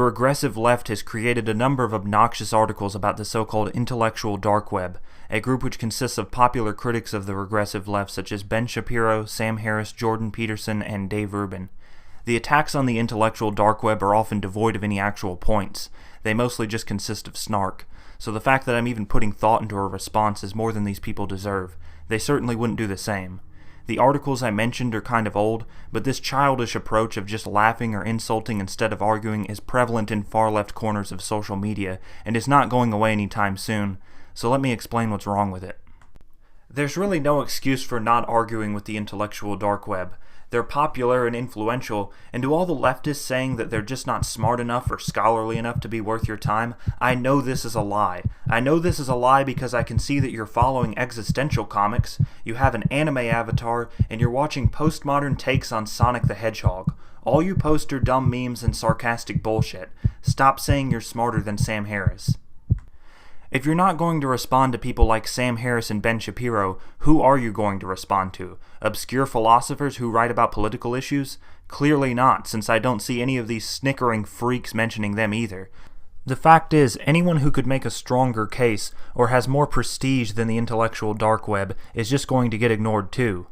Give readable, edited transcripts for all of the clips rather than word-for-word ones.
regressive left has created a number of obnoxious articles about the so-called intellectual dark web, a group which consists of popular critics of the regressive left such as Ben Shapiro, Sam Harris, Jordan Peterson, and Dave Rubin. The attacks on the intellectual dark web are often devoid of any actual points. They mostly just consist of snark, so the fact that I'm even putting thought into a response is more than these people deserve. They certainly wouldn't do the same. The articles I mentioned are kind of old, but this childish approach of just laughing or insulting instead of arguing is prevalent in far-left corners of social media, and is not going away anytime soon, so let me explain what's wrong with it. There's really no excuse for not arguing with the intellectual dark web. They're popular and influential, and to all the leftists saying that they're just not smart enough or scholarly enough to be worth your time, I know this is a lie. I know this is a lie because I can see that you're following existential comics, you have an anime avatar, and you're watching postmodern takes on Sonic the Hedgehog. All you post are dumb memes and sarcastic bullshit. Stop saying you're smarter than Sam Harris. If you're not going to respond to people like Sam Harris and Ben Shapiro, who are you going to respond to? Obscure philosophers who write about political issues? Clearly not, since I don't see any of these snickering freaks mentioning them either. The fact is, anyone who could make a stronger case, or has more prestige than the intellectual dark web, is just going to get ignored too.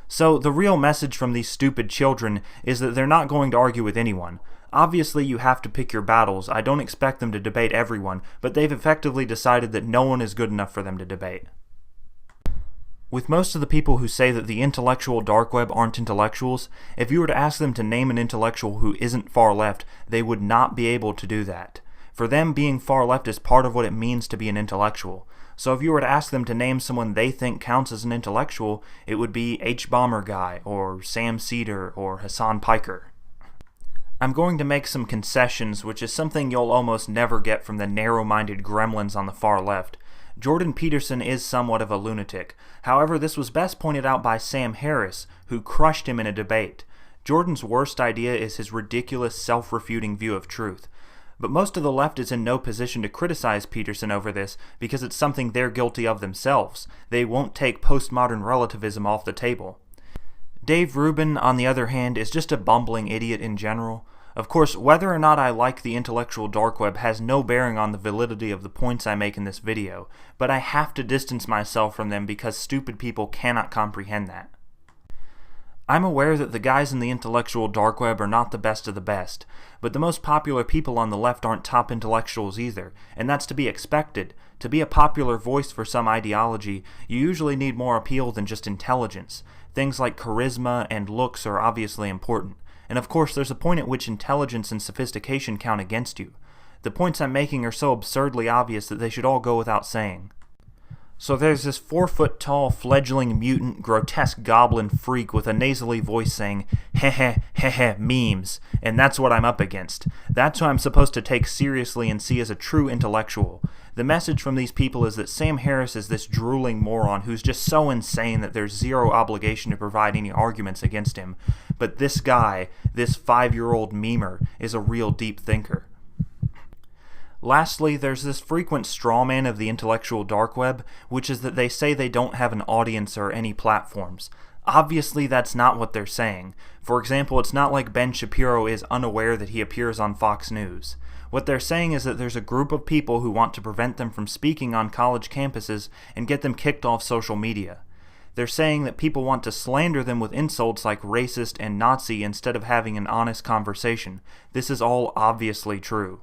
So, the real message from these stupid children is that they're not going to argue with anyone. Obviously, you have to pick your battles. I don't expect them to debate everyone, but they've effectively decided that no one is good enough for them to debate. With most of the people who say that the intellectual dark web aren't intellectuals, if you were to ask them to name an intellectual who isn't far left, they would not be able to do that. For them, being far left is part of what it means to be an intellectual. So if you were to ask them to name someone they think counts as an intellectual, it would be H-Bomber Guy, or Sam Cedar, or Hassan Piker. I'm going to make some concessions, which is something you'll almost never get from the narrow-minded gremlins on the far left. Jordan Peterson is somewhat of a lunatic. However, this was best pointed out by Sam Harris, who crushed him in a debate. Jordan's worst idea is his ridiculous, self-refuting view of truth. But most of the left is in no position to criticize Peterson over this because it's something they're guilty of themselves. They won't take postmodern relativism off the table. Dave Rubin, on the other hand, is just a bumbling idiot in general. Of course, whether or not I like the intellectual dark web has no bearing on the validity of the points I make in this video, but I have to distance myself from them because stupid people cannot comprehend that. I'm aware that the guys in the intellectual dark web are not the best of the best, but the most popular people on the left aren't top intellectuals either, and that's to be expected. To be a popular voice for some ideology, you usually need more appeal than just intelligence. Things like charisma and looks are obviously important. And of course, there's a point at which intelligence and sophistication count against you. The points I'm making are so absurdly obvious that they should all go without saying. So there's this 4-foot-tall, fledgling mutant, grotesque goblin freak with a nasally voice saying, heh heh memes, and that's what I'm up against. That's who I'm supposed to take seriously and see as a true intellectual. The message from these people is that Sam Harris is this drooling moron who's just so insane that there's zero obligation to provide any arguments against him. But this guy, this 5-year-old memer, is a real deep thinker. Lastly, there's this frequent straw man of the intellectual dark web, which is that they say they don't have an audience or any platforms. Obviously, that's not what they're saying. For example, it's not like Ben Shapiro is unaware that he appears on Fox News. What they're saying is that there's a group of people who want to prevent them from speaking on college campuses and get them kicked off social media. They're saying that people want to slander them with insults like racist and Nazi instead of having an honest conversation. This is all obviously true.